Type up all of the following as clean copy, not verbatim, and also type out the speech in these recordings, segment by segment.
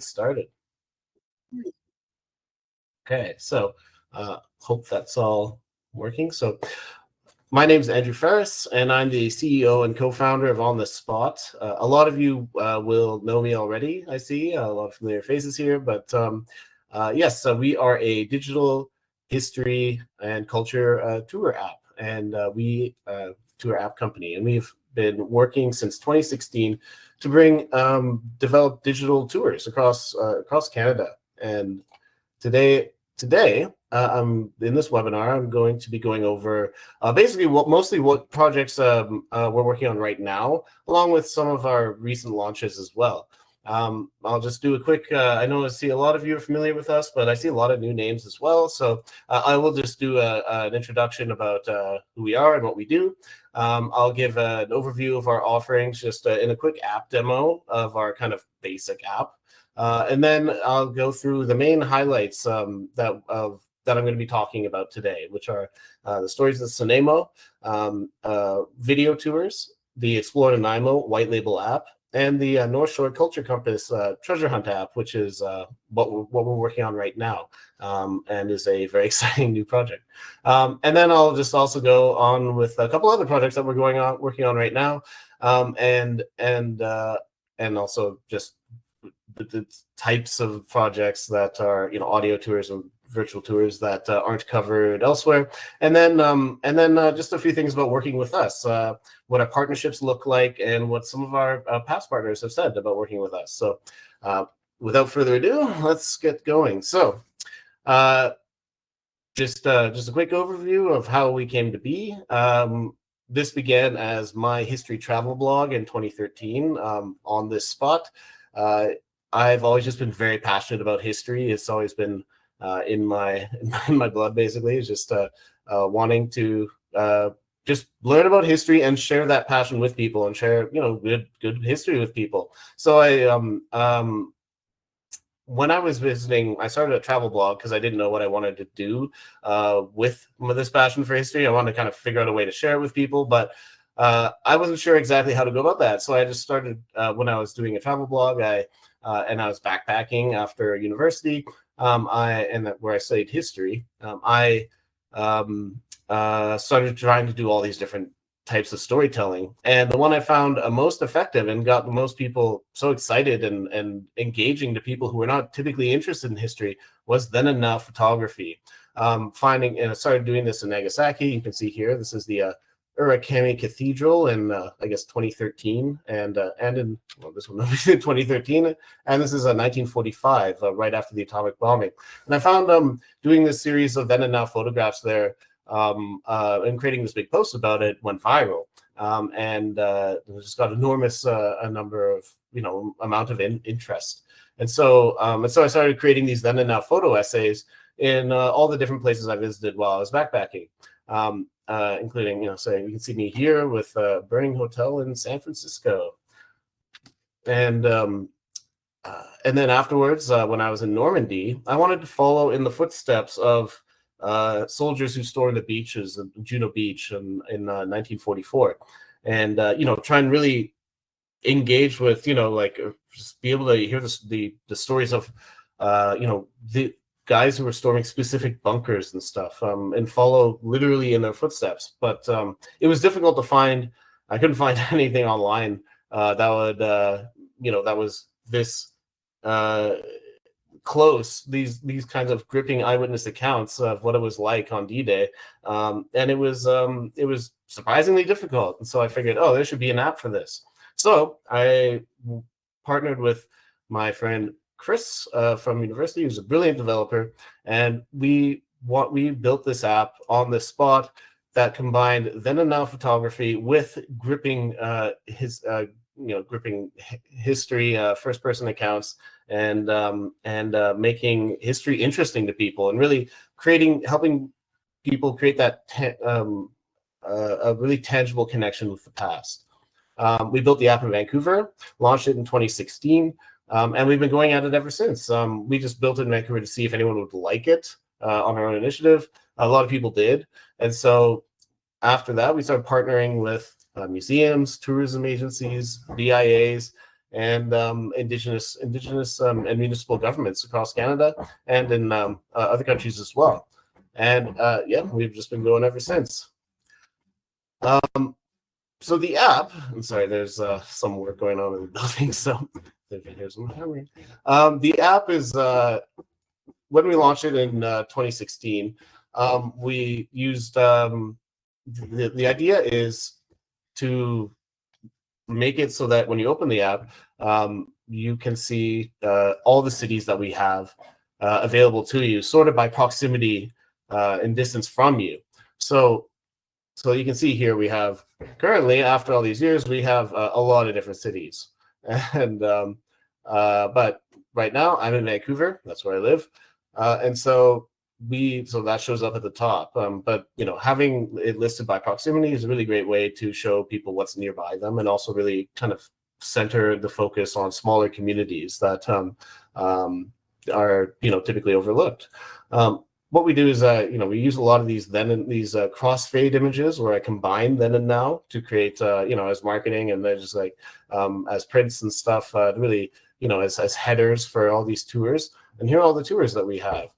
get started. Okay, so hope that's all working. So my name is Andrew Ferris, and I'm the CEO and co-founder of On the Spot. A lot of you will know me already, I see. A lot of familiar faces here, but yes, so we are a digital history and culture tour app, and we tour app company, and we've been working since 2016 to bring develop digital tours across Canada. And today, in this webinar, I'm going to be going over basically what projects we're working on right now, along with some of our recent launches as well. I'll just do a quick, I know I see a lot of you are familiar with us, but I see a lot of new names as well. So I will just do an introduction about who we are and what we do. I'll give an overview of our offerings just in a quick app demo of our kind of basic app. And then I'll go through the main highlights that I'm going to be talking about today, which are the stories of Snuneymuxw, video tours, the Explore Nanaimo white label app, and the North Shore Culture Compass treasure hunt app, which is what we're working on right now, and is a very exciting new project. And then I'll just also go on with a couple other projects that we're working on right now, and also just the types of projects that are, audio tours and virtual tours that aren't covered elsewhere, and then just a few things about working with us, what our partnerships look like, and what some of our past partners have said about working with us. So without further ado, let's get going. So just a quick overview of how we came to be. This began as my history travel blog in 2013 on this spot. I've always just been very passionate about history. It's always been in my blood, basically. It's just wanting to just learn about history and share that passion with people, and share good history with people. So when I was visiting, I started a travel blog because I didn't know what I wanted to do with this passion for history. I wanted to kind of figure out a way to share it with people, but I wasn't sure exactly how to go about that. So I just started when I was doing a travel blog. And I was backpacking after university, where I studied history. I started trying to do all these different types of storytelling, and the one I found most effective and got the most people so excited and engaging to people who were not typically interested in history was then and now photography. And I started doing this in Nagasaki. You can see here, this is the Urakami Cathedral in I guess 2013, and in this one in 2013, and this is 1945, right after the atomic bombing. And I found doing this series of then and now photographs there, and creating this big post about it went viral, and it just got enormous amount of interest. And so I started creating these then and now photo essays in all the different places I visited while I was backpacking. Including, so you can see me here with Burning Hotel in San Francisco. And then afterwards, when I was in Normandy, I wanted to follow in the footsteps of soldiers who stormed the beaches of Juno Beach in 1944. And, try and really engage with, just be able to hear the stories of, the guys who were storming specific bunkers and stuff, and follow literally in their footsteps. But it was difficult to find. I couldn't find anything online that would, that was this close. These kinds of gripping eyewitness accounts of what it was like on D-Day, and it was surprisingly difficult. And so I figured, there should be an app for this. So I partnered with my friend Chris from university, who's a brilliant developer, and we built this app on the spot that combined then and now photography with gripping gripping history, first person accounts, and making history interesting to people, and really helping people create that a really tangible connection with the past. We built the app in Vancouver, launched it in 2016. And we've been going at it ever since. We just built it in Vancouver to see if anyone would like it on our own initiative. A lot of people did. And so after that, we started partnering with museums, tourism agencies, VIAs, and Indigenous and municipal governments across Canada and in other countries as well. And yeah, we've just been going ever since. So the app, I'm sorry, there's some work going on in the building, so here's my memory. The app is when we launched it in 2016. We used the idea is to make it so that when you open the app, you can see all the cities that we have available to you, sorted by proximity and distance from you. So you can see here we have currently, after all these years, we have a lot of different cities. And but right now I'm in Vancouver. That's where I live. And so that shows up at the top. But having it listed by proximity is a really great way to show people what's nearby them, and also really kind of center the focus on smaller communities that are typically overlooked. What we do is we use a lot of these crossfade images where I combine then and now to create as marketing, and then just like as prints and stuff, really as headers for all these tours. And here are all the tours that we have.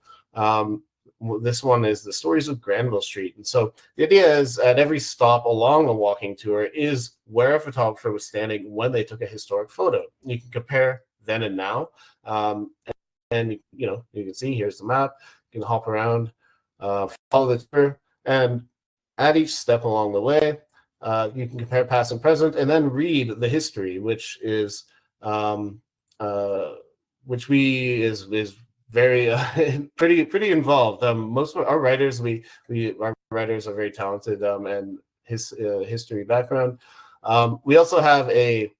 This one is the Stories of Granville Street. And so the idea is at every stop along a walking tour is where a photographer was standing when they took a historic photo. You can compare then and now. And you can see here's the map. You can hop around, follow the tour, and at each step along the way, you can compare past and present, and then read the history, which is very pretty involved. Most of our writers, our writers are very talented and history background. We also have an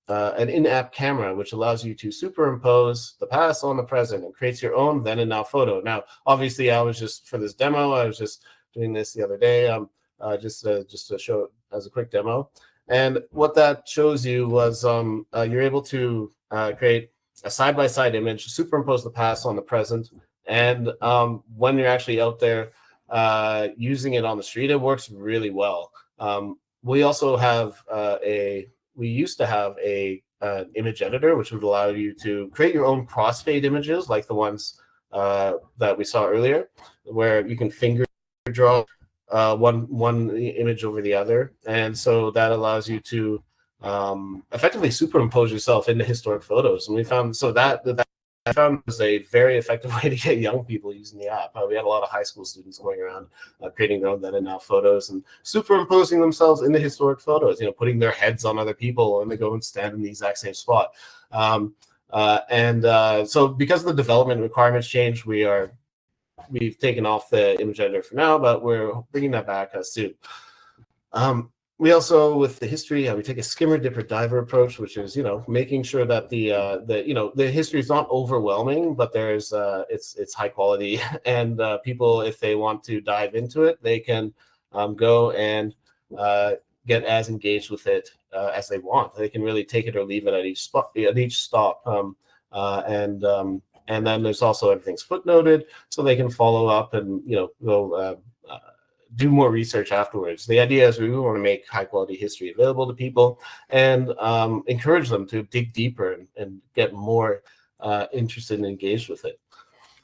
in-app camera, which allows you to superimpose the past on the present and creates your own then and now photo. Now, obviously, I was just for this demo, I was just doing this the other day, just to show it as a quick demo. And what that shows you was you're able to create a side-by-side image, superimpose the past on the present, and when you're actually out there using it on the street, it works really well. We also have we used to have an image editor, which would allow you to create your own crossfade images, like the ones that we saw earlier, where you can finger draw one image over the other, and so that allows you to effectively superimpose yourself into historic photos. And we found that I found was a very effective way to get young people using the app. We had a lot of high school students going around creating their own then and now photos and superimposing themselves into historic photos, putting their heads on other people and they go and stand in the exact same spot. So because the development requirements changed, we've taken off the image editor for now, but we're bringing that back soon. We also, with the history, we take a skimmer, dipper, diver approach, which is making sure that the history is not overwhelming, but there's it's high quality, and people, if they want to dive into it, they can go and get as engaged with it as they want. They can really take it or leave it at each stop, and then there's also everything's footnoted, so they can follow up and go. Do more research afterwards. The idea is we want to make high quality history available to people and encourage them to dig deeper and get more interested and engaged with it.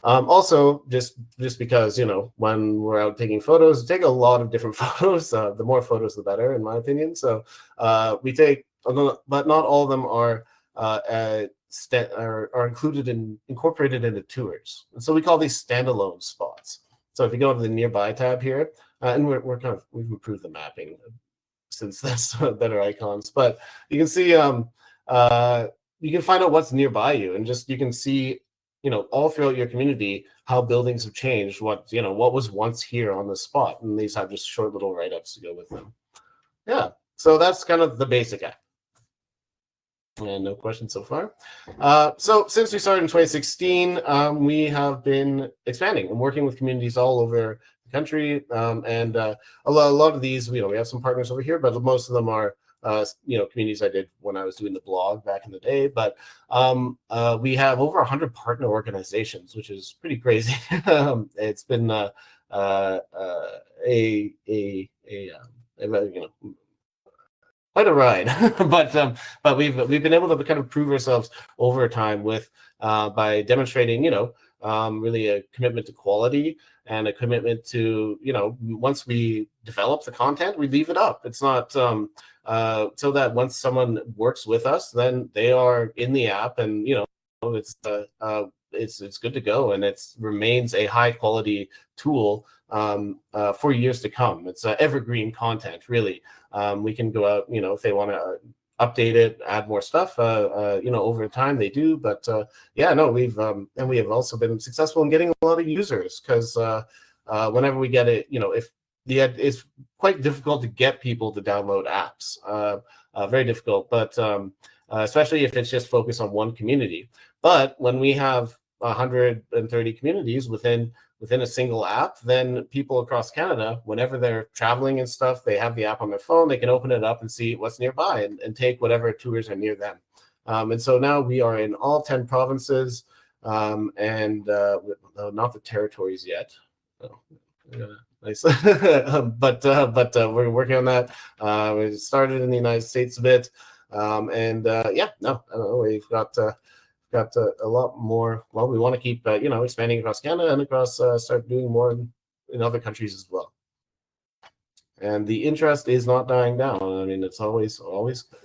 Also, just because when we're out taking photos, take a lot of different photos. The more photos, the better, in my opinion. So we take, but not all of them are incorporated into tours. And so we call these standalone spots. So if you go to the nearby tab here, and we've improved the mapping since that's better icons, but you can see you can find out what's nearby you, and you can see all throughout your community how buildings have changed, what was once here on the spot, and these have just short little write-ups to go with them. Yeah, so that's kind of the basic app. And no questions so far. So since we started in 2016, we have been expanding and working with communities all over the country. And a lot of these, we have some partners over here, but most of them are, communities I did when I was doing the blog back in the day. But we have over 100 partner organizations, which is pretty crazy. It's been quite a ride, but we've been able to kind of prove ourselves over time with by demonstrating, really a commitment to quality and a commitment to, once we develop the content, we leave it up. It's not so that once someone works with us, then they are in the app, and it's it's good to go, and it remains a high quality tool for years to come. It's evergreen content, really. We can go out, if they want to update it, add more stuff, over time they do. But yeah, no, we have also been successful in getting a lot of users, because whenever we get it, if it's quite difficult to get people to download apps, very difficult, but especially if it's just focused on one community. But when we have 130 communities within a single app, then people across Canada, whenever they're traveling and stuff, they have the app on their phone, they can open it up and see what's nearby, and take whatever tours are near them. And so now we are in all 10 provinces, and not the territories yet. Oh, yeah, nice. But we're working on that. We started in the United States a bit, and yeah, no, I don't know, we've got a lot more. Well, we want to keep expanding across Canada and across start doing more in other countries as well. And the interest is not dying down. I mean, it's always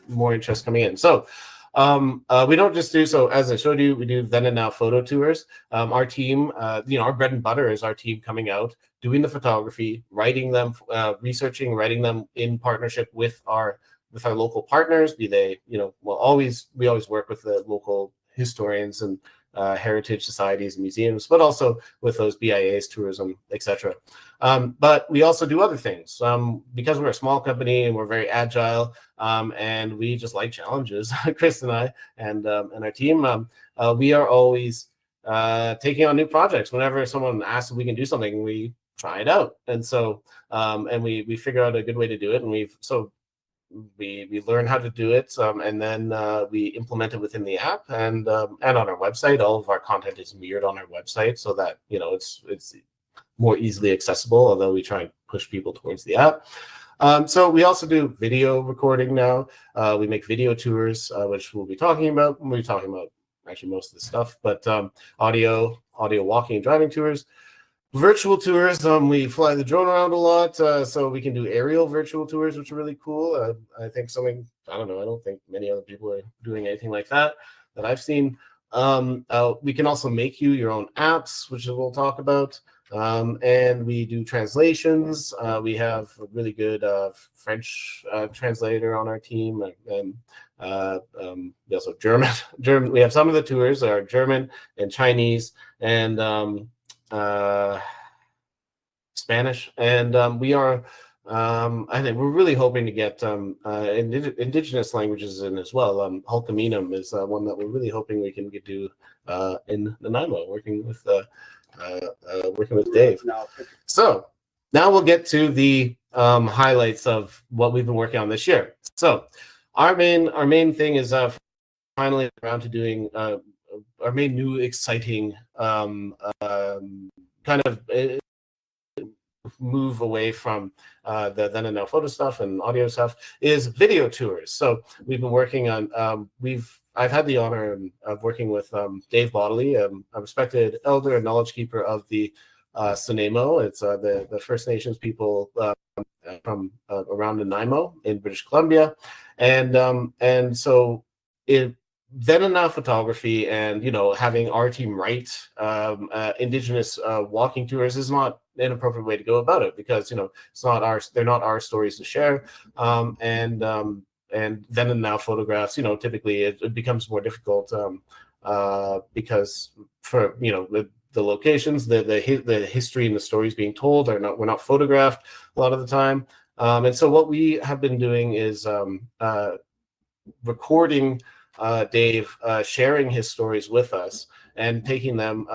more interest coming in. So we don't just do, so as I showed you, we do then and now photo tours. Our team, our bread and butter is our team coming out, doing the photography, writing them, researching, writing them in partnership with our local partners. Be they, we always work with the local historians and heritage societies and museums, but also with those BIAs, tourism, etc. But we also do other things because we're a small company and we're very agile, and we just like challenges. Chris and I and our team, we are always taking on new projects. Whenever someone asks if we can do something, we try it out, and so and we figure out a good way to do it, and we learn how to do it, and then we implement it within the app and on our website. All of our content is mirrored on our website, so that it's more easily accessible, although we try and push people towards the app. So we also do video recording now. We make video tours, which we'll be talking about. We'll be talking about actually most of the stuff, but audio walking and driving tours. Virtual tours, we fly the drone around a lot, so we can do aerial virtual tours, which are really cool. I think I don't think many other people are doing anything like that I've seen. We can also make you your own apps, which we'll talk about. And we do translations. We have a really good French translator on our team, and we also German. We have some of the tours are German and Chinese and Spanish, and we are. I think we're really hoping to get Indigenous languages in as well. Hulkaminam is one that we're really hoping we can do in Nanaimo, working with Dave. So now we'll get to the highlights of what we've been working on this year. So our main thing is finally around to doing our main new exciting kind of move away from the then and now photo stuff and audio stuff is video tours. So we've been working on I've had the honor of working with Dave Bodley, a respected elder and knowledge keeper of the Snuneymuxw. It's the First Nations people from around Nanaimo in British Columbia, and so then and now photography and having our team write Indigenous walking tours is not an appropriate way to go about it, because they're not our stories to share, and then and now photographs, typically it becomes more difficult because for the locations, the history and the stories being told were not photographed a lot of the time, and so what we have been doing is recording Dave sharing his stories with us and taking them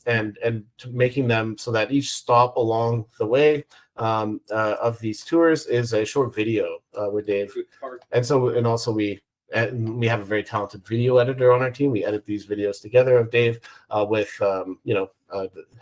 and making them so that each stop along the way of these tours is a short video with Dave. And also we and we have a very talented video editor on our team. We edit these videos together of Dave with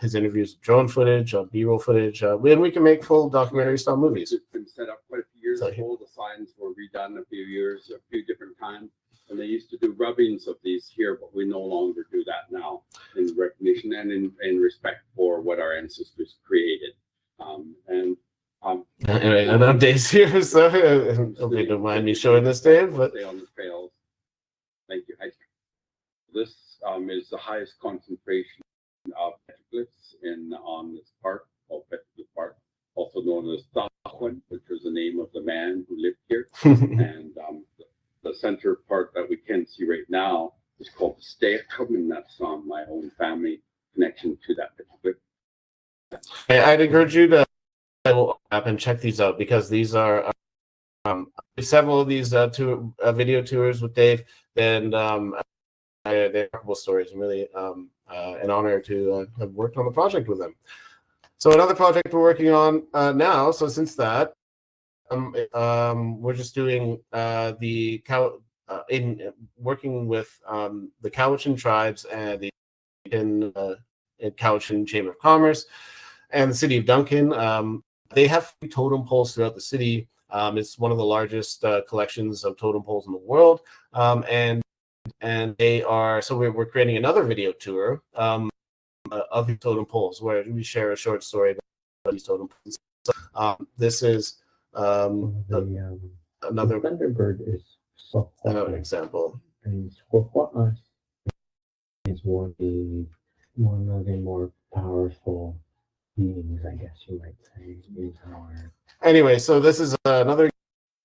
his interviews, drone footage, B-roll footage, and we can make full documentary style movies. It's been set up quite a few years ago. The signs were redone a few different times. And they used to do rubbings of these here, but we no longer do that now in recognition and in respect for what our ancestors created. Anyway, I know Dave's here, so hope you don't mind me showing this, Dave. But stay on the trails. Thank you. This is the highest concentration of petroglyphs on this park, called Petroglyph Park, also known as Quwut'sun, which was the name of the man who lived here. And the center part that we can see right now is called the Steakum, and that's my own family connection to that petroglyph. I'd encourage you to go up and check these out, because these are several of these video tours with Dave, and they're remarkable stories, and really an honor to have worked on the project with them. So another project we're working on now, so since that, we're just doing working with the Quwut'sun tribes and the Quwut'sun Chamber of Commerce and the city of Duncan. They have totem poles throughout the city. It's one of the largest collections of totem poles in the world, and they are, so we're creating another video tour of the totem poles, where we share a short story about these totem poles. This is another Thunderbird is another example. And for us, is one of the more powerful beings, I guess you might say, in our. Anyway, so this is another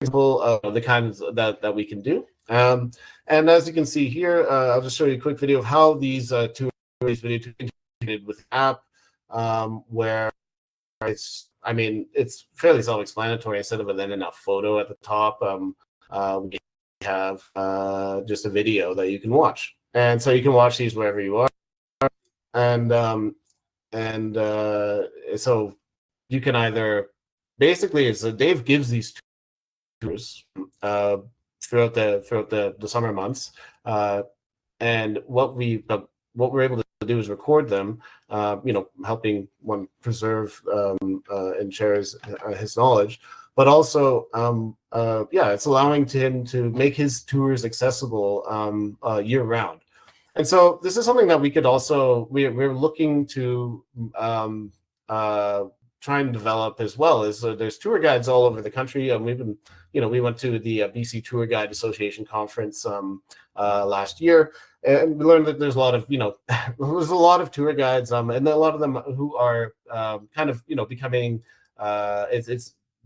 example of the kinds that we can do. And as you can see here, I'll just show you a quick video of how these video integrated with the app, where it's fairly self-explanatory. Instead of a then enough photo at the top, we have just a video that you can watch, and so you can watch these wherever you are, and so you can either basically, so Dave gives these tours throughout the summer months, and what we're able to do is record them, helping one preserve and share his knowledge, but also it's allowing him to make his tours accessible year round. And so this is something that we could also, we're looking to try and develop as well. Is there's tour guides all over the country, and we've been, we went to the BC Tour Guide Association conference last year, and we learned that there's a lot of there's a lot of tour guides, and a lot of them who are kind of becoming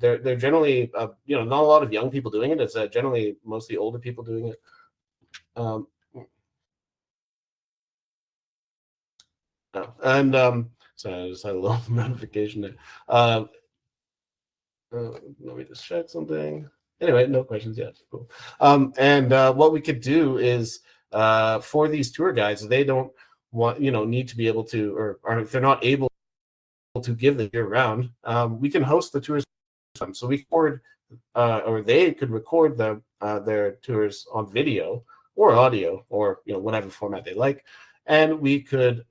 they're generally not a lot of young people doing it. It's generally mostly older people doing it. So I just had a little notification there. Let me just check something. Anyway, no questions yet. Cool. What we could do is for these tour guides, they don't need to be able to, or if they're not able to give the year round, we can host the tours. So we record, or they could record their tours on video or audio, or whatever format they like, and we could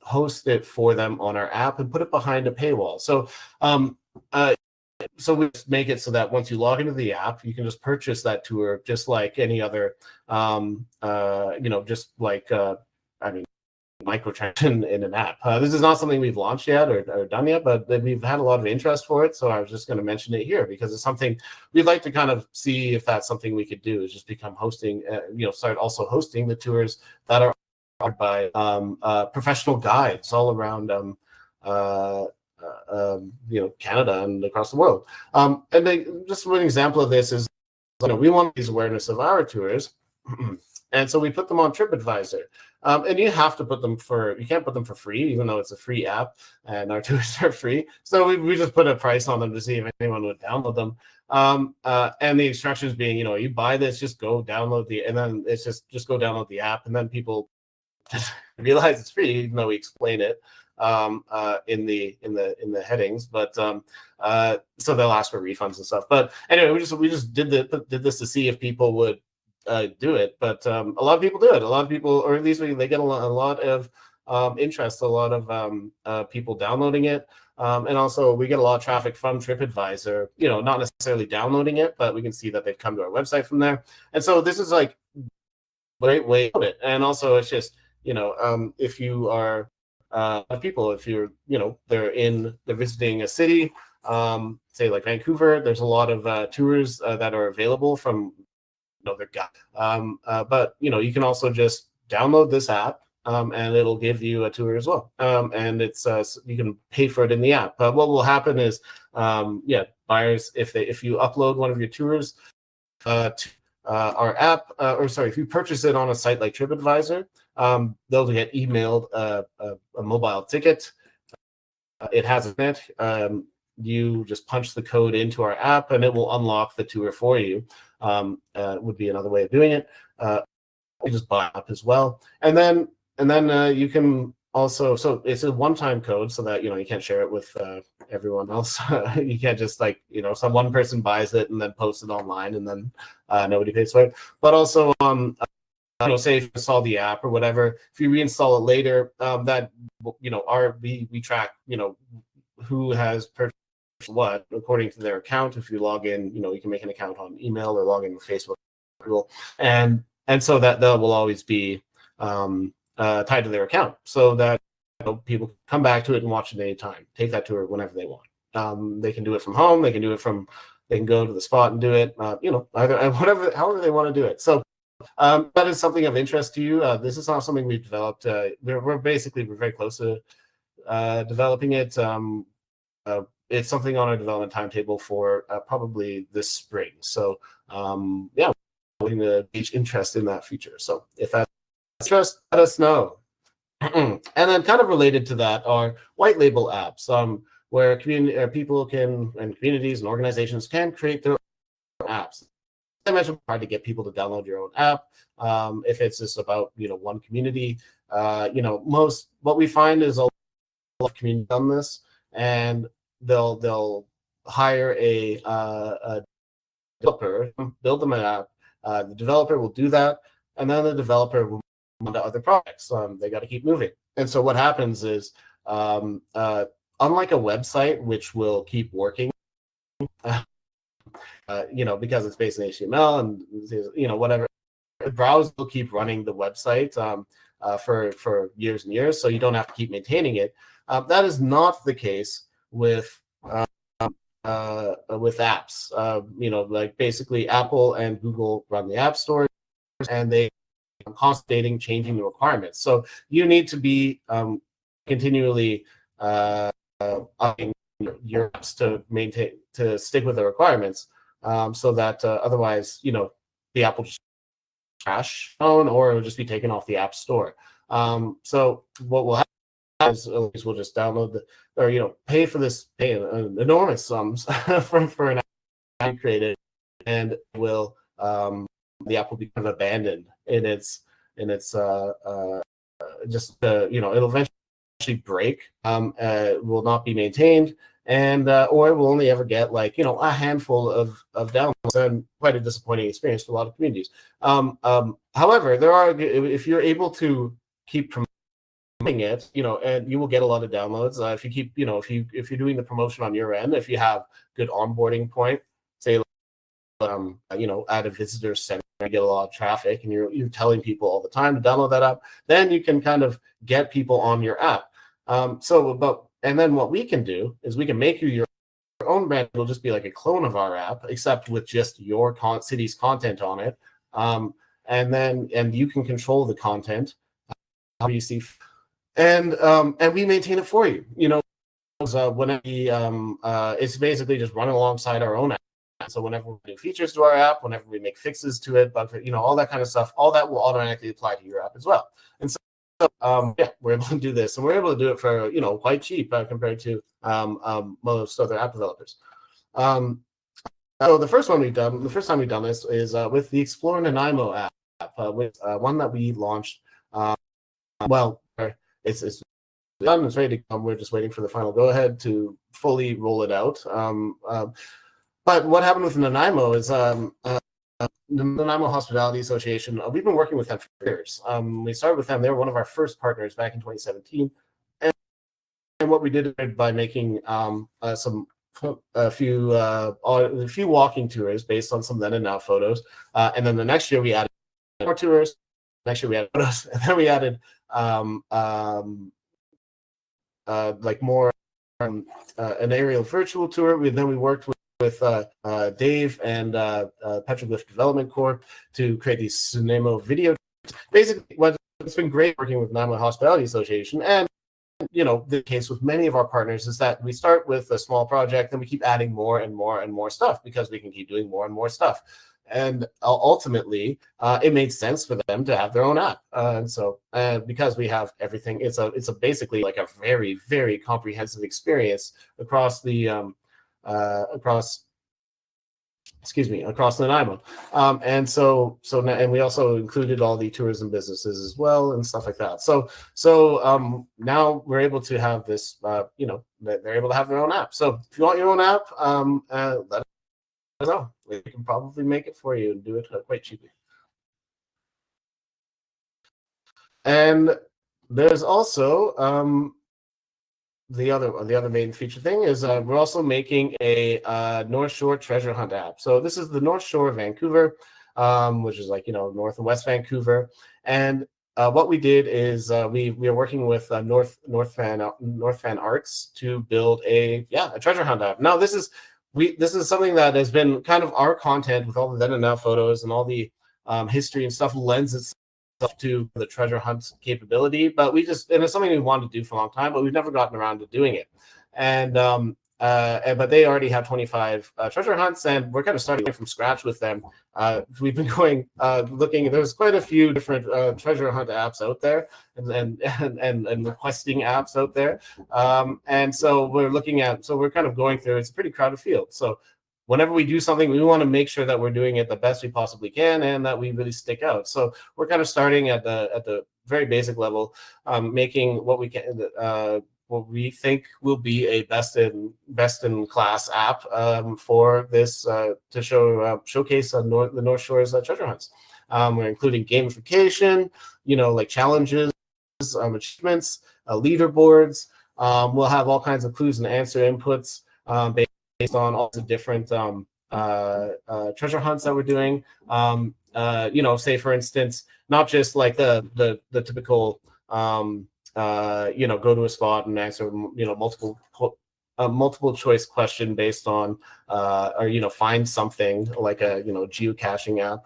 host it for them on our app and put it behind a paywall. So we just make it so that once you log into the app, you can just purchase that tour just like any other just like microtransaction in an app. This is not something we've launched yet or done yet, but we've had a lot of interest for it, so I was just going to mention it here because it's something we'd like to kind of see if that's something we could do, is just become hosting, start also hosting the tours that are by professional guides all around Canada and across the world. Just one example of this is, we want these awareness of our tours, and so we put them on TripAdvisor. And you have to put them you can't put them for free, even though it's a free app and our tours are free. So we just put a price on them to see if anyone would download them. And the instructions being, you buy this, just go download and then it's just go download the app, and then people realize it's free, even though we explain it in the headings. But so they'll ask for refunds and stuff. But anyway, we just did this to see if people would do it, but a lot of people do it. A lot of people, or at least they get a lot of interest, a lot of people downloading it. And also we get a lot of traffic from TripAdvisor, not necessarily downloading it, but we can see that they've come to our website from there. And so this is like a great way to put it. And also it's just, if you are people, if you're, they're visiting a city, say like Vancouver, there's a lot of tours that are available from their guide. But you can also just download this app, and it'll give you a tour as well. And it's you can pay for it in the app. What will happen is, buyers, if you upload one of your tours to our app, if you purchase it on a site like TripAdvisor, they'll get emailed a mobile ticket. It has a net. You just punch the code into our app, and it will unlock the tour for you. Would be another way of doing it. You just buy app as well, and then you can also. So it's a one-time code, so that you can't share it with everyone else. You can't just some one person buys it and then posts it online, and then nobody pays for it. But also, say if you install the app or whatever, if you reinstall it later, that we track who has purchased what according to their account. If you log in, you can make an account on email or log in with Facebook, Google, and so that will always be tied to their account, so that people can come back to it and watch it anytime, take that tour whenever they want. They can do it from home, they can go to the spot and do it, either however they want to do it. So that is something of interest to you. This is not something we've developed. We're very close to developing it. It's something on our development timetable for probably this spring. So we're going to gauge interest in that feature. So if that's interest, let us know. And then kind of related to that are white label apps, where people and communities and organizations can create their own apps. I mentioned hard to get people to download your own app. If it's just about one community, what we find is a lot of communities on this, and they'll hire a developer, build them an app. The developer will do that, and then the developer will move on to other projects. They got to keep moving. And so what happens is, unlike a website which will keep working, because it's based in HTML and whatever, the browser will keep running the website for years and years, so you don't have to keep maintaining it. That is not the case with apps. Like basically Apple and Google run the app store, and they are constantly changing the requirements. So you need to be continually upping your apps to stick with the requirements, so that otherwise, the app will just crash, or it will just be taken off the app store. So what will happen is at least we'll just download pay enormous sums for an app created, and will the app will be kind of abandoned in its it'll eventually break, will not be maintained, and or it will only ever get a handful of downloads, and quite a disappointing experience for a lot of communities. However, if you're able to keep promoting it, and you will get a lot of downloads if you keep, if you're doing the promotion on your end, if you have good onboarding point, say at a visitor center, you get a lot of traffic, and you're telling people all the time to download that app, then you can kind of get people on your app. And then what we can do is we can make you your own brand. It'll just be like a clone of our app, except with just your city's content on it. And you can control the content how you see, and we maintain it for you. Whenever it's basically just running alongside our own app. So whenever we do features to our app, whenever we make fixes to it, but all that kind of stuff, all that will automatically apply to your app as well. And so we're able to do this, and we're able to do it for quite cheap compared to most other app developers. So the first time we've done this is with the Explore Nanaimo app, with one that we launched. It's done, it's ready to come. We're just waiting for the final go-ahead to fully roll it out. But what happened with Nanaimo is the Nanaimo Hospitality Association, we've been working with them for years. We started with them. They were one of our first partners back in 2017. And what we did by making a few walking tours based on some then and now photos. And then the next year we added more tours. Next year we added photos. And then we added like more an aerial virtual tour. Then we worked with Dave and Petroglyph Development Corp to create these Snuneymuxw video. Basically, what's been great working with Nanaimo Hospitality Association, and the case with many of our partners, is that we start with a small project and we keep adding more and more and more stuff because we can keep doing more and more stuff. And ultimately, it made sense for them to have their own app. And so, because we have everything, it's a basically like a very, very comprehensive experience across the across Nanaimo. And we also included all the tourism businesses as well and stuff like that. So now we're able to have this, they're able to have their own app. So if you want your own app, let us know. We can probably make it for you and do it quite cheaply. And there's also the other main feature thing is we're also making a North Shore treasure hunt app. So this is the North Shore of Vancouver, which is like North and West Vancouver. And what we did is we are working with North Fan Arts to build a treasure hunt app. Now this is something that has been kind of our content with all the then and now photos and all the history and stuff lends itself to the treasure hunt capability, but it's something we wanted to do for a long time, but we've never gotten around to doing it. And but they already have 25 treasure hunts, and we're kind of starting from scratch with them. We've been going looking. There's quite a few different treasure hunt apps out there, and requesting apps out there. And so we're kind of going through. It's a pretty crowded field. So whenever we do something, we want to make sure that we're doing it the best we possibly can and that we really stick out. So we're kind of starting at the very basic level, making what we can, what we think will be a best in class app for this to showcase the North Shore's treasure hunts. We're including gamification, like challenges, achievements, leaderboards. We'll have all kinds of clues and answer inputs based on all the different treasure hunts that we're doing. Say for instance, not just like the typical go to a spot and answer multiple choice question based on or find something like a geocaching app,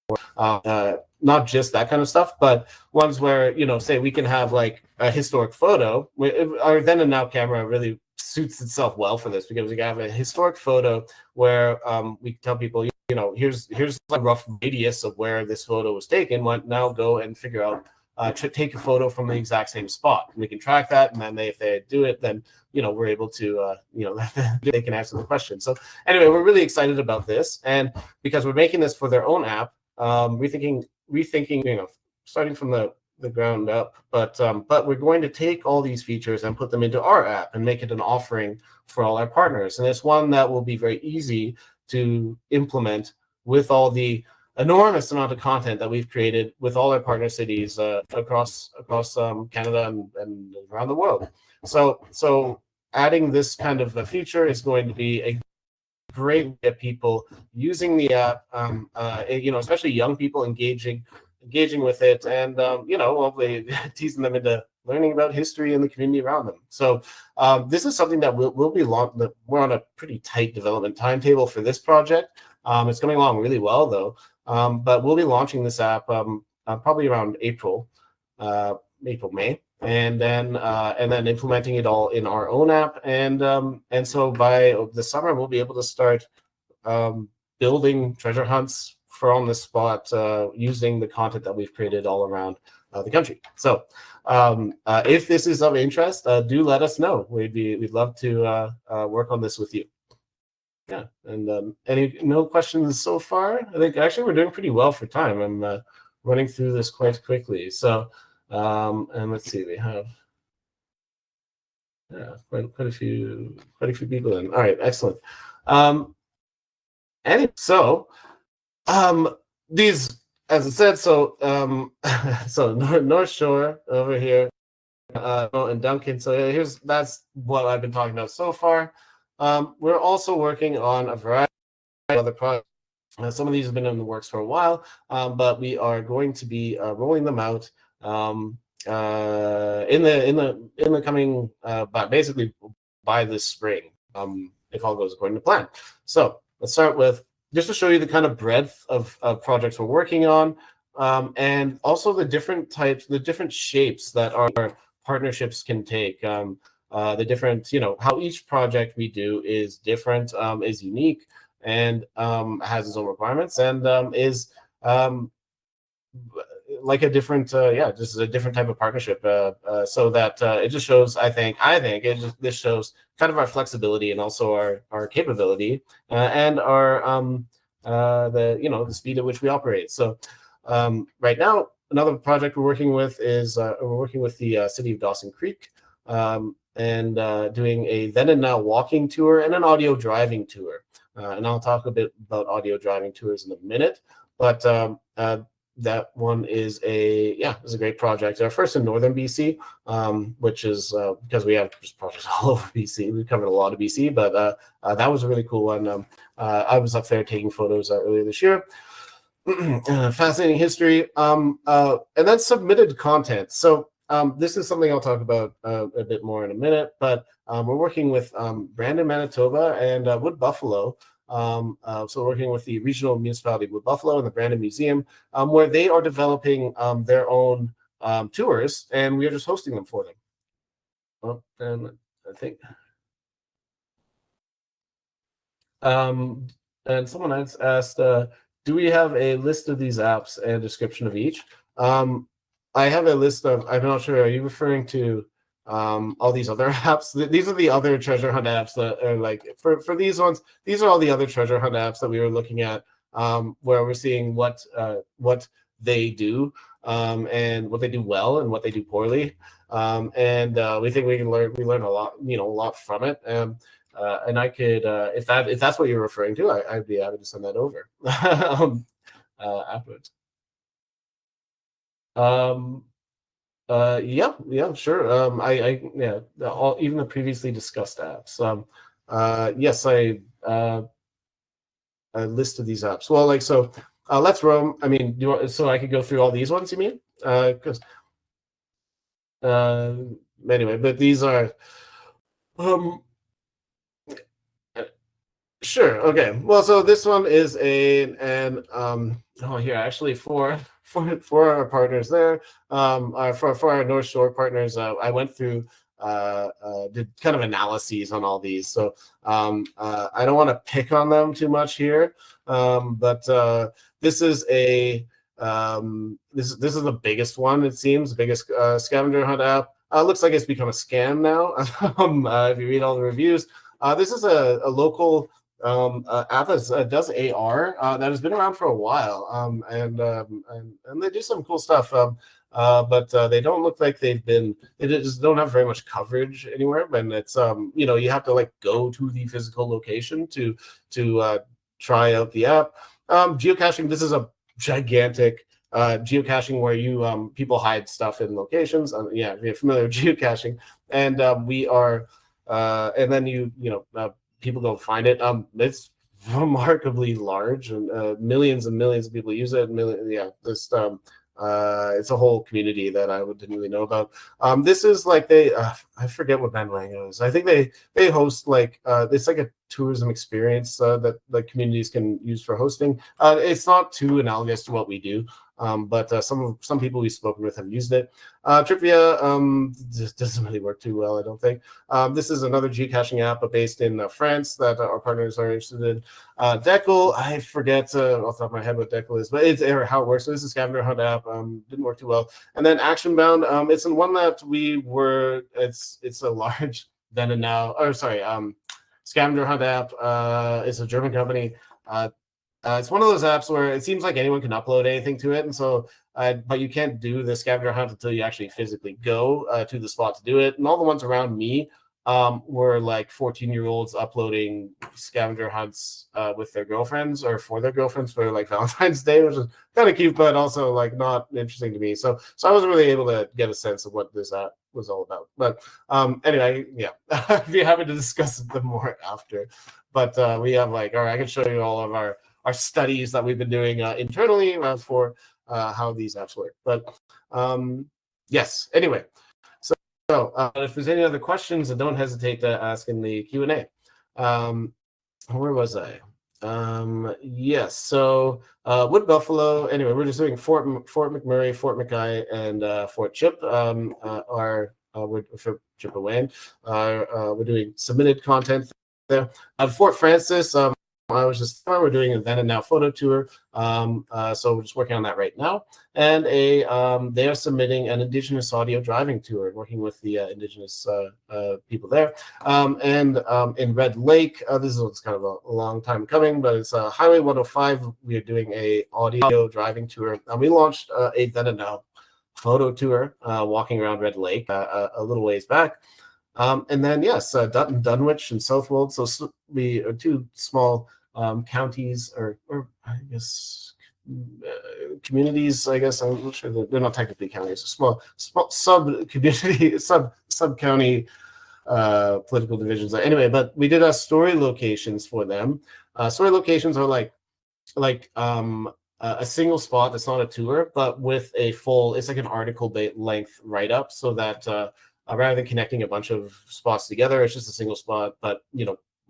or not just that kind of stuff, but ones where say we can have like a historic photo. Our then and now camera really suits itself well for this because we can have a historic photo where we tell people here's a rough radius of where this photo was taken. Now go and figure out take a photo from the exact same spot. We can track that, and then if they do it, then we're able to they can answer the question. So anyway, we're really excited about this, and because we're making this for their own app, rethinking starting from the ground up, but we're going to take all these features and put them into our app and make it an offering for all our partners, and it's one that will be very easy to implement with all the enormous amount of content that we've created with all our partner cities across Canada and around the world. So adding this kind of a feature is going to be a great way of people using the app, especially young people engaging with it, and hopefully teasing them into learning about history and the community around them. So this is something that we'll be we're on a pretty tight development timetable for this project. It's coming along really well though. But we'll be launching this app probably around April, May, and then implementing it all in our own app. And so by the summer, we'll be able to start building treasure hunts for on the spot using the content that we've created all around the country. So if this is of interest, do let us know. We'd love to work on this with you. Yeah, and no questions so far? I think actually we're doing pretty well for time. I'm running through this quite quickly. So, and let's see, we have quite a few people in. All right, excellent. And so These, as I said, so so North Shore over here, and Duncan. So that's what I've been talking about so far. We're also working on a variety of other projects. Some of these have been in the works for a while, but we are going to be rolling them out in the coming, but basically by this spring, if all goes according to plan. So let's start with just to show you the kind of breadth of projects we're working on, and also the different types, the different shapes that our partnerships can take. The different, how each project we do is different, is unique, and has its own requirements, and is like a different, just a different type of partnership. So that it just shows, this shows kind of our flexibility and also our capability, and our the speed at which we operate. So right now, another project we're working with is we're working with the city of Dawson Creek, and doing a then and now walking tour and an audio driving tour. And I'll talk a bit about audio driving tours in a minute, but that one is a great project. Our first in northern BC, which is because we have just projects all over BC. We covered a lot of BC, but that was a really cool one. I was up there taking photos earlier this year. Fascinating history, and then submitted content. So this is something I'll talk about a bit more in a minute, but we're working with Brandon, Manitoba, and Wood Buffalo. So we're working with the regional municipality of Wood Buffalo and the Brandon Museum, where they are developing their own tours, and we are just hosting them for them. Well, and I think, and someone else asked, do we have a list of these apps and description of each? I have a list of, I'm not sure, are you referring to all these other apps? These are the other treasure hunt apps that are like, for these ones, these are all the other treasure hunt apps that we were looking at, where we're seeing what they do, and what they do well and what they do poorly. And we think we learn a lot from it. And I could, if that's what you're referring to, I'd be happy to send that over afterwards. Yeah, sure. Even the previously discussed apps. Yes, I listed these apps. Well, like, so let's roam. I mean, so I could go through all these ones, you mean? Because anyway, but these are sure. Okay. Well, so this one is actually for our partners there, for our North Shore partners, I went through did kind of analyses on all these. So I don't want to pick on them too much here, but this is this is the biggest one. It seems the biggest scavenger hunt app. Looks like it's become a scam now. If you read all the reviews, this is a local app that does AR that has been around for a while, and they do some cool stuff, but they don't look like they just don't have very much coverage anywhere. And it's you have to like go to the physical location to try out the app. Geocaching, this is a gigantic geocaching where you people hide stuff in locations. Yeah, if you're familiar with geocaching, and we are and then people go find it. It's remarkably large, and millions and millions of people use it. It's a whole community that I didn't really know about. This is like I forget what bandwagon is. I think they host like it's like a tourism experience that the communities can use for hosting. It's not too analogous to what we do, but some people we've spoken with have used it. Tripvia just doesn't really work too well, I don't think. This is another geocaching app based in France that our partners are interested in. Deckle, I forget off the top of my head what Deckle is, but it's how it works. So this is a scavenger hunt app. Didn't work too well. And then Action Bound, it's in one that it's a large then and now, or sorry, scavenger hunt app. It's a German company. It's one of those apps where it seems like anyone can upload anything to it, and so but you can't do the scavenger hunt until you actually physically go to the spot to do it. And all the ones around me were like 14-year-olds uploading scavenger hunts with their girlfriends or for their girlfriends for like Valentine's Day, which is kind of cute, but also like not interesting to me. So I wasn't really able to get a sense of what this was all about. But anyway, yeah, I'd be happy to discuss them more after. But we have like, all right, I can show you all of our studies that we've been doing internally for how these apps work. But yes, anyway. So if there's any other questions, then don't hesitate to ask in the Q&A. Where was I? Yes, so Wood Buffalo, anyway, we're just doing Fort McMurray, Fort McKay, and Fort Chip are for Chipewyan. We're doing submitted content there. Fort Francis, I was just we're doing a then and now photo tour. So we're just working on that right now. And they are submitting an Indigenous audio driving tour, working with the Indigenous people there. And in Red Lake, this is kind of a long time coming, but it's Highway 105. We are doing a audio driving tour. And we launched a then and now photo tour, walking around Red Lake a little ways back. And then yes, Dutton, Dunwich, and Southwold. So we are two small counties, or I guess communities. I guess I'm not sure they're not technically counties. Small sub community, sub county political divisions. Anyway, but we did story locations for them. Story locations are like a single spot that's not a tour, but with a full. It's like an article length write up, so that. Rather than connecting a bunch of spots together, it's just a single spot, but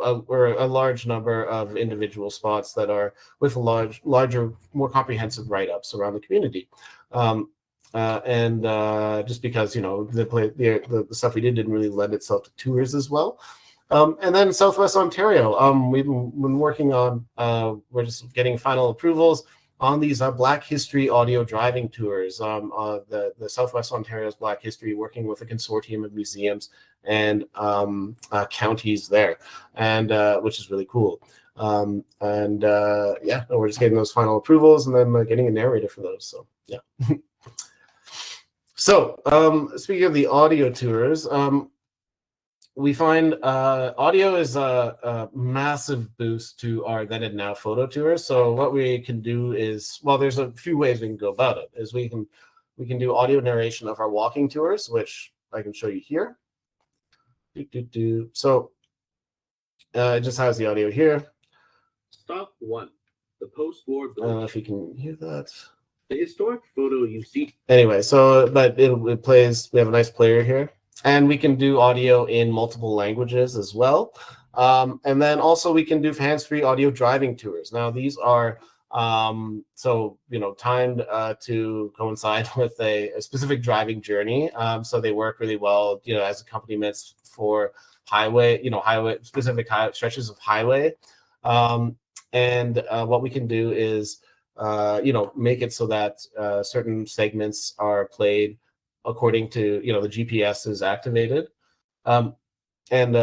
or a large number of individual spots that are with larger, more comprehensive write-ups around the community. And just because the stuff we didn't really lend itself to tours as well. And then Southwest Ontario, we've been working on. We're just getting final approvals on these Black History audio driving tours. The Southwest Ontario's Black History, working with a consortium of museums and counties there, and which is really cool. Yeah, we're just getting those final approvals and then getting a narrator for those. So yeah. So speaking of the audio tours, we find audio is a massive boost to our then and now photo tours. So what we can do is, well, there's a few ways we can go about it. Is we can do audio narration of our walking tours, which I can show you here. So it just has the audio here. Stop 1. The post-war I don't know if you can hear that. The historic photo you see. Anyway, so but it plays. We have a nice player here. And we can do audio in multiple languages as well. And then also we can do hands-free audio driving tours. Now these are timed to coincide with a specific driving journey. So they work really well, as accompaniments for specific stretches of highway. And what we can do is make it so that certain segments are played according to the GPS is activated, and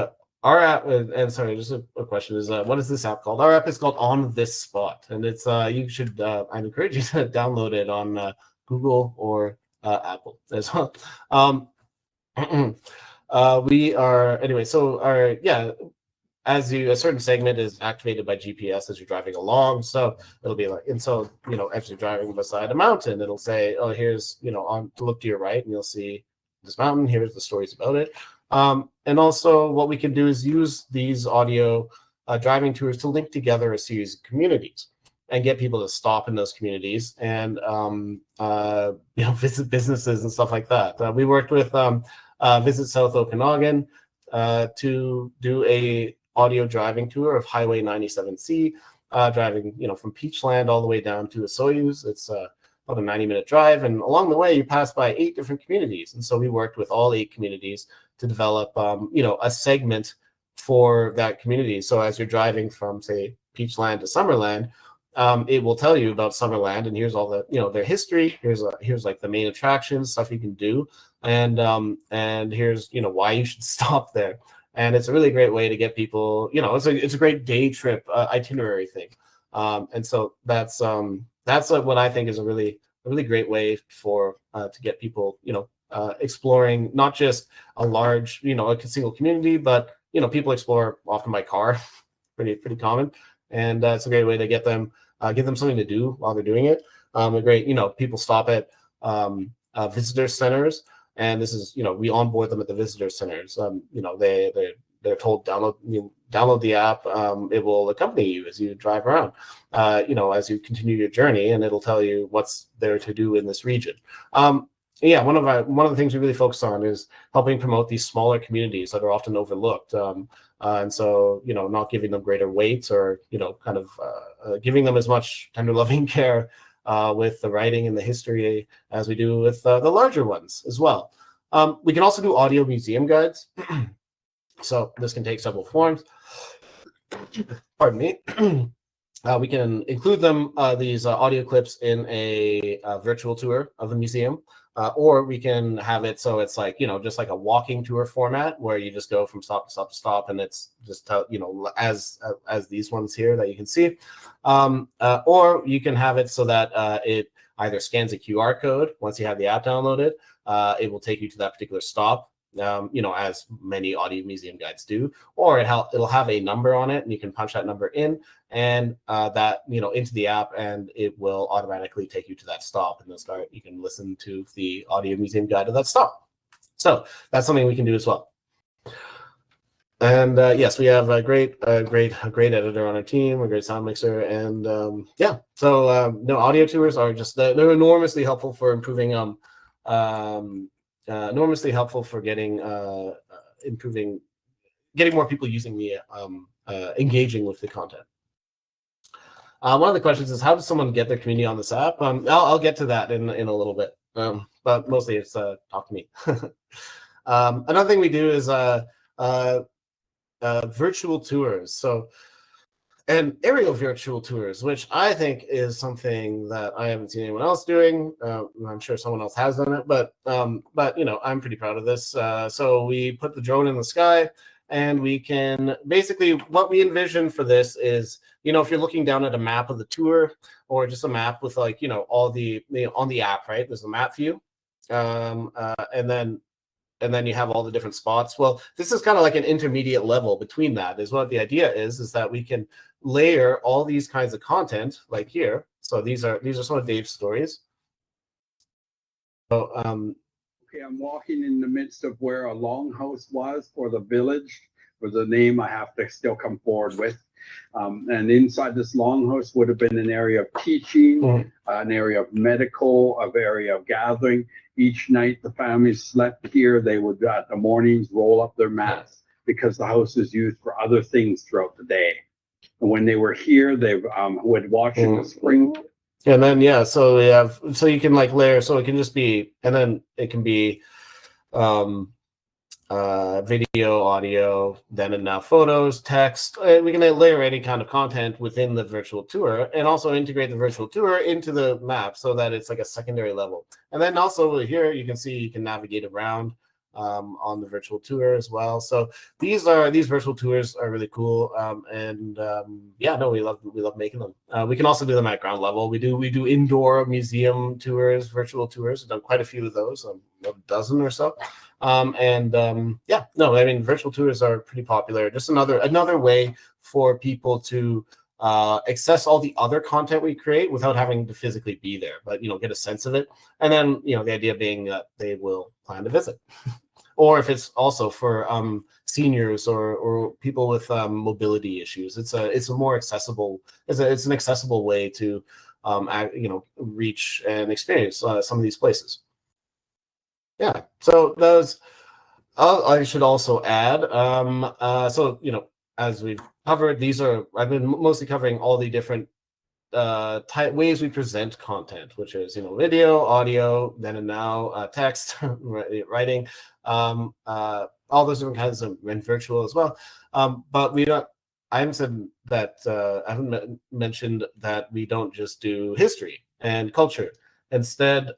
our app. And sorry, just a question is, what is this app called? Our app is called On This Spot, and it's you should. I'd encourage you to download it on Google or Apple as well. We are anyway. So as a certain segment is activated by GPS as you're driving along. So it'll be like, and so, as you're driving beside a mountain, it'll say, oh, here's, look to your right and you'll see this mountain. Here's the stories about it. And also what we can do is use these audio driving tours to link together a series of communities and get people to stop in those communities and, visit businesses and stuff like that. We worked with Visit South Okanagan to do a audio driving tour of Highway 97C, driving from Peachland all the way down to Osoyoos. It's about a 90-minute drive, and along the way you pass by 8 different communities. And so we worked with all 8 communities to develop a segment for that community. So as you're driving from, say, Peachland to Summerland, it will tell you about Summerland, and here's all the their history. Here's like the main attractions, stuff you can do, and here's why you should stop there. And it's a really great way to get people, it's a great day trip itinerary thing. And so that's what I think is a really great way for to get people, exploring not just a large, a single community, but people explore often by car, pretty common, and it's a great way to give them something to do while they're doing it. A great, people stop at visitor centers, and this is, we onboard them at the visitor centers. They're told download the app. It will accompany you as you drive around, as you continue your journey, and it'll tell you what's there to do in this region. Yeah, one of the things we really focus on is helping promote these smaller communities that are often overlooked. And so, not giving them greater weight, or, giving them as much tender loving care with the writing and the history as we do with the larger ones as well. We can also do audio museum guides. So this can take several forms. Pardon me. We can include these audio clips in a virtual tour of the museum, or we can have it so it's like, just like a walking tour format where you just go from stop to stop to stop, and it's just as these ones here that you can see, or you can have it so that it either scans a QR code. Once you have the app downloaded, it will take you to that particular stop, as many audio museum guides do, or it'll have a number on it, and you can punch that number in, and that into the app, and it will automatically take you to that stop, and you can listen to the audio museum guide of that stop. So that's something we can do as well. And yes, we have a great editor on our team, a great sound mixer, and so audio tours are they're enormously helpful for improving enormously helpful for getting more people using the engaging with the content. One of the questions is, how does someone get their community on this app? I'll get to that in a little bit, but mostly it's talk to me. Another thing we do is virtual tours. And aerial virtual tours, which I think is something that I haven't seen anyone else doing. I'm sure someone else has done it, but I'm pretty proud of this. So we put the drone in the sky, and we can basically, what we envision for this is, if you're looking down at a map of the tour, or just a map with all the on the app, right? There's a map view, and then you have all the different spots. Well, this is kind of like an intermediate level between that. Is what the idea is that we can layer all these kinds of content like here. So these are some of Dave's stories. So okay, I'm walking in the midst of where a longhouse was for the village, for the name I have to still come forward with. And inside this longhouse would have been an area of teaching, an area of medical, an area of gathering. Each night the families slept here. They would, at the mornings, roll up their mats, because the house is used for other things throughout the day. And when they were here, they would watch in the spring. And then so you can layer. So it can just be, and then it can be video, audio, then and now photos, text. We can layer any kind of content within the virtual tour, and also integrate the virtual tour into the map so that it's like a secondary level. And then also here you can see you can navigate around on the virtual tour as well. So these virtual tours are really cool, we love making them. We can also do them at ground level. We do indoor museum tours, virtual tours. We've done quite a few of those, a dozen or so. Virtual tours are pretty popular. Just another way for people to access all the other content we create without having to physically be there, but get a sense of it. And then the idea being that they will plan to visit. Or if it's also for seniors or people with mobility issues, it's a more accessible. It's an accessible way to reach and experience some of these places. Yeah. So those. I should also add. As we've covered, I've been mostly covering all the different ways we present content, which is video, audio, then and now, text, writing, all those different kinds of, and virtual as well. But I haven't said that. I haven't mentioned that we don't just do history and culture. Instead,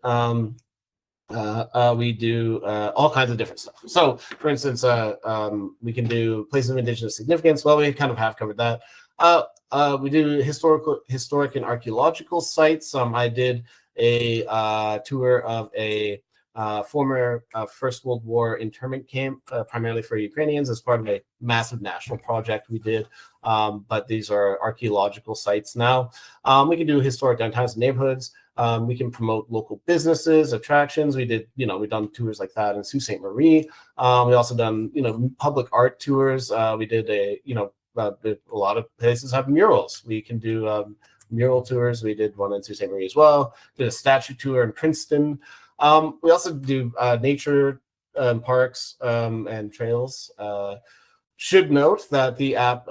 we do all kinds of different stuff. So, for instance, we can do places of Indigenous significance. Well, we kind of have covered that. We do historic and archaeological sites. I did a tour of a former First World War internment camp, primarily for Ukrainians, as part of a massive national project we did. But these are archaeological sites now. We can do historic downtowns and neighborhoods. We can promote local businesses, attractions. We've done tours like that in Sault Ste. Marie. We also done, public art tours. We did a lot of places have murals. We can do mural tours. We did one in Sault Ste. Marie as well. Did a statue tour in Princeton. We also do nature parks and trails. Should note that the app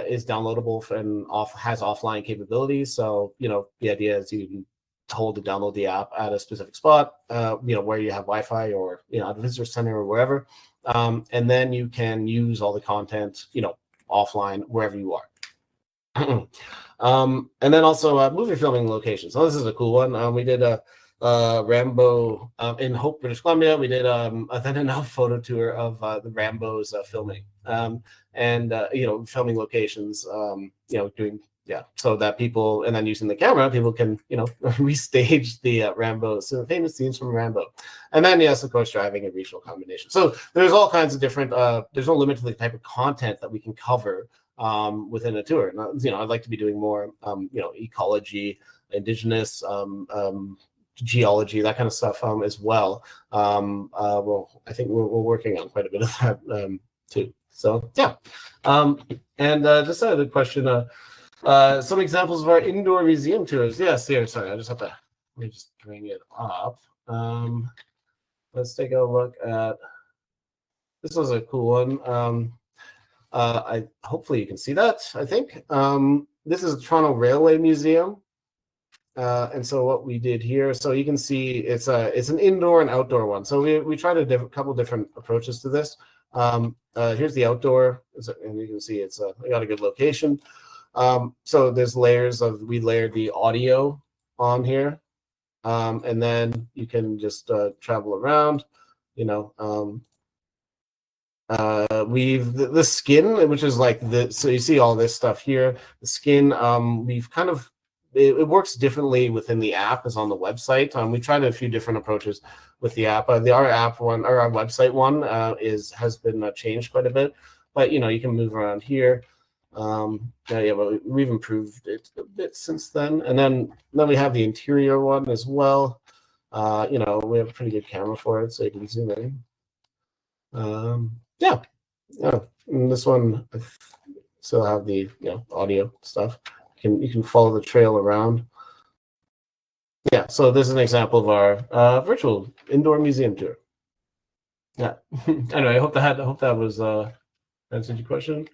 is downloadable and has offline capabilities. So, the idea is you can told to download the app at a specific spot, where you have Wi-Fi or, at a visitor center or wherever. And then you can use all the content, offline wherever you are. And then also movie filming locations. So this is a cool one. We did a Rambo in Hope, British Columbia. We did a then enough photo tour of the Rambo's filming and filming locations, doing so that people, and then using the camera, people can restage the Rambo, so the famous scenes from Rambo. And then yes, of course, driving and regional combination. So there's all kinds of different there's no limit to the type of content that we can cover within a tour. And, I'd like to be doing more ecology, Indigenous, geology, that kind of stuff as well. Well, I think we're working on quite a bit of that too. So yeah. And just a question, some examples of our indoor museum tours. Yes, here, sorry, I just have to, let me just bring it up. Let's take a look at, this was a cool one. Hopefully you can see that, I think. This is the Toronto Railway Museum. And so what we did here, so you can see it's an indoor and outdoor one. So we tried a couple different approaches to this. Here's the outdoor, and you can see it's got a good location. So there's layers of, we layered the audio on here, and then you can just travel around, we've the skin, which is like so you see all this stuff here. The skin, we've kind of, it works differently within the app as on the website. We tried a few different approaches with the app. Our app one, or our website one, has been changed quite a bit. But you can move around here. But we've improved it a bit since then. And then we have the interior one as well. We have a pretty good camera for it, so you can zoom in. Yeah. And this one still have the audio stuff. You can follow the trail around. Yeah, so this is an example of our virtual indoor museum tour. Yeah. Anyway, I hope that was answered your question.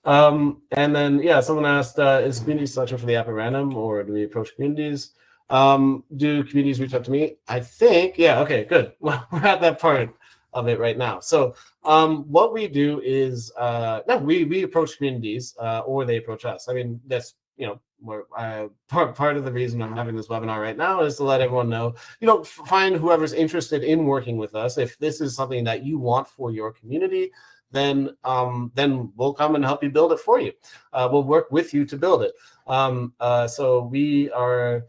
And then someone asked, is community selection for the app at random, or do we approach communities? Do communities reach out to me? I think, okay, good. Well, we're at that part of it right now. So what we do is we approach communities or they approach us. I mean, that's part of the reason I'm having this webinar right now is to let everyone know, find whoever's interested in working with us. If this is something that you want for your community, then we'll come and help you build it for you. We'll work with you to build it. So we are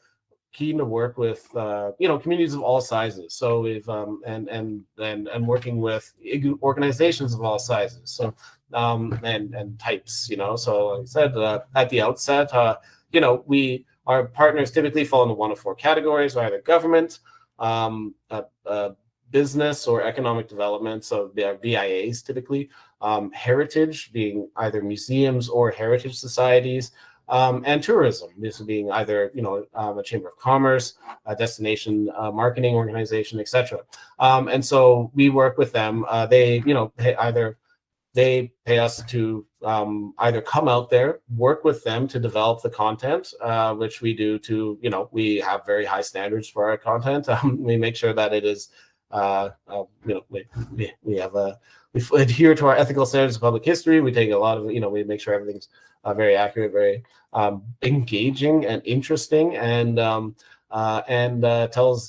keen to work with communities of all sizes. So we've and working with organizations of all sizes. So and types. So like I said at the outset, our partners typically fall into one of four categories: either government, business, or economic development. So they are BIAs typically. Heritage being either museums or heritage societies. And tourism, this being either a chamber of commerce, a destination marketing organization, etc. And so we work with them. They pay us to either come out there, work with them to develop the content, which we do. We have very high standards for our content. We make sure that it is we adhere to our ethical standards of public history. We take a lot of we make sure everything's very accurate, very engaging and interesting, and tells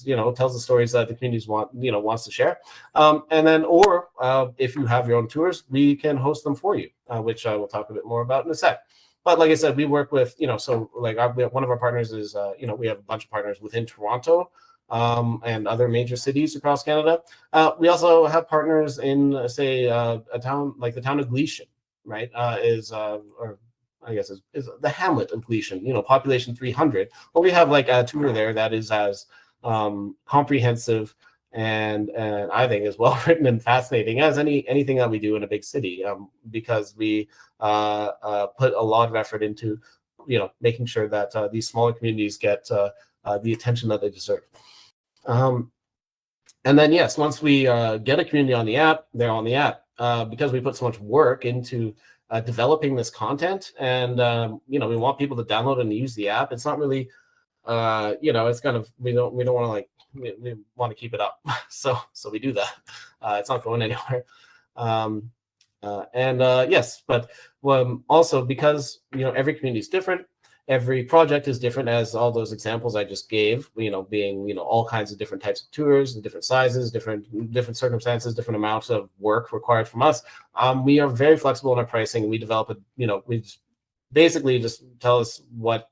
the stories that the communities wants to share. And then, or if you have your own tours, we can host them for you, which I will talk a bit more about in a sec. But like I said, we work with so like one of our partners is we have a bunch of partners within Toronto. and other major cities across Canada. We also have partners in, say, a town like the town of Gleason, right? Or I guess is the hamlet of Gleason, population 300. But we have like a tour there that is as comprehensive and I think as well written and fascinating as anything that we do in a big city, because we put a lot of effort into making sure that these smaller communities get the attention that they deserve. And then yes, once we get a community on the app, they're on the app because we put so much work into developing this content, and we want people to download and use the app. It's not really it's kind of we don't want to like we want to keep it up, so we do that. It's not going anywhere. Yes, but also because every community is different, every project is different, as all those examples I just gave, being all kinds of different types of tours and different sizes, different circumstances, different amounts of work required from us. We are very flexible in our pricing, and we develop we basically just tell us what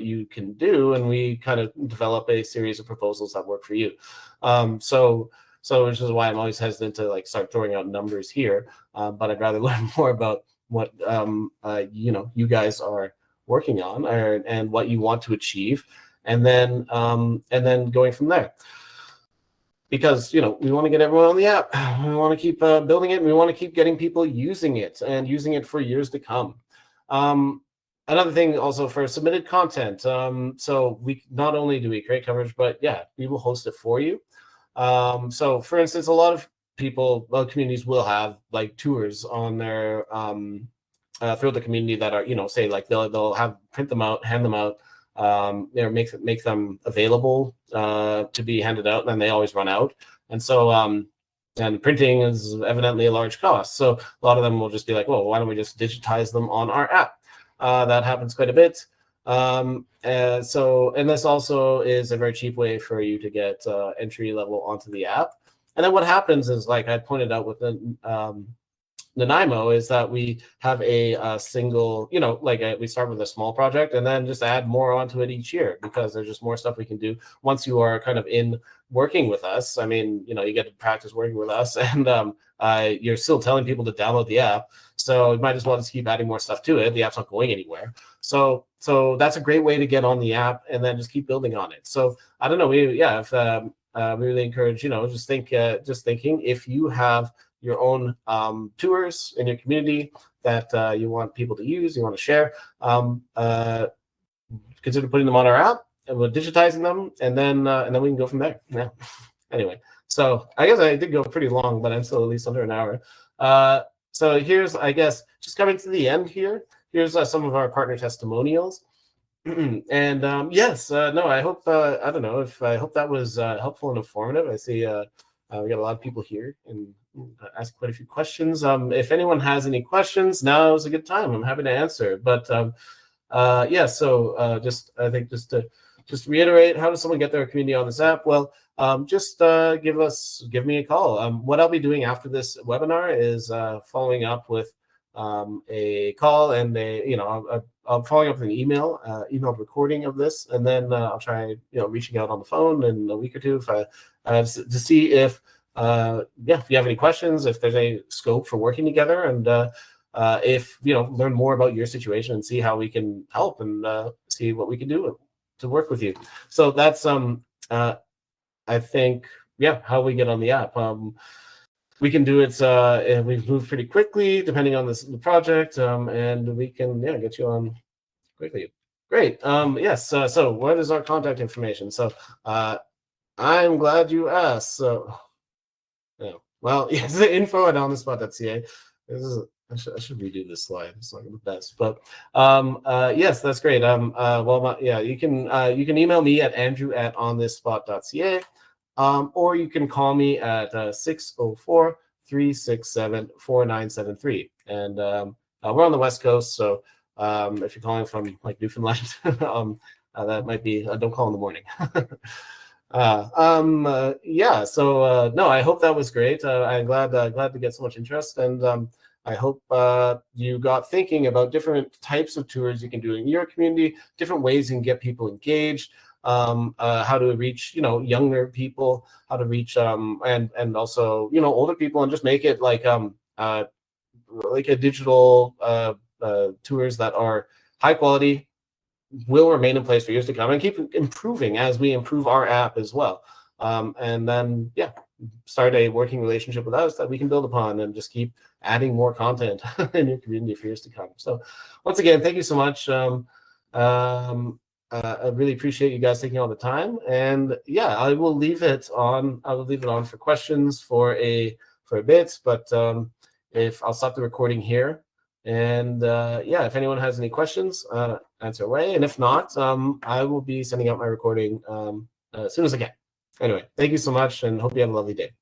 you can do, and we kind of develop a series of proposals that work for you. So which is why I'm always hesitant to like start throwing out numbers here, but I'd rather learn more about what you guys are working on and what you want to achieve, and then going from there. Because we want to get everyone on the app, we want to keep building it, and we want to keep getting people using it and using it for years to come. Another thing also for submitted content, so we not only do we create coverage, but yeah, we will host it for you. So for instance, a lot of communities will have like tours on their throughout the community that are say like they'll have print them out, hand them out, make them available to be handed out, and then they always run out. And so and printing is evidently a large cost, so a lot of them will just be like, well, why don't we just digitize them on our app? That happens quite a bit. And this also is a very cheap way for you to get entry level onto the app. And then what happens is, like I pointed out with the Nanaimo, is that we have a single, we start with a small project and then just add more onto it each year, because there's just more stuff we can do once you are kind of in working with us. I mean, you get to practice working with us, and you're still telling people to download the app. So you might as well just keep adding more stuff to it. The app's not going anywhere. So that's a great way to get on the app and then just keep building on it. So I don't know. We really encourage, just thinking if you have your own tours in your community that you want people to use, you want to share, consider putting them on our app, and we're digitizing them, and then we can go from there. Yeah. Anyway, so I guess I did go pretty long, but I'm still at least under an hour. So here's, I guess, just coming to the end here. Here's some of our partner testimonials. And yes, no, I hope, I don't know if I hope that was helpful and informative. I see we got a lot of people here and ask quite a few questions. If anyone has any questions, now is a good time. I'm happy to answer. But yeah, so I think just to reiterate, how does someone get their community on this app? Well, just give me a call. What I'll be doing after this webinar is following up with a call and I'm following up with an emailed recording of this, and then I'll try reaching out on the phone in a week or two to see if if you have any questions, if there's any scope for working together, and if learn more about your situation and see how we can help and see what we can do to work with you. So that's I think how we get on the app. We can do it. We move pretty quickly depending on the project, and we can get you on quickly. Great. Yes. So what is our contact information? So I'm glad you asked. So well, yes, the info at onthespot.ca. I should redo this slide. It's not the best, but yes, that's great. You can email me at andrew@onthespot.ca. Or you can call me at 604-367-4973. And we're on the West Coast, so if you're calling from like Newfoundland, that might be don't call in the morning. No, I hope that was great. I'm glad to get so much interest, and I hope you got thinking about different types of tours you can do in your community, different ways you can get people engaged. how to reach, younger people, how to reach, and also, older people, and just make it like a digital tours that are high quality, will remain in place for years to come, and keep improving as we improve our app as well. And then, start a working relationship with us that we can build upon, and just keep adding more content in your community for years to come. So once again, thank you so much. I really appreciate you guys taking all the time, and I will leave it on. For questions for a bit, but if I'll stop the recording here, and if anyone has any questions, answer away, and if not, I will be sending out my recording as soon as I can. Anyway, thank you so much, and hope you have a lovely day.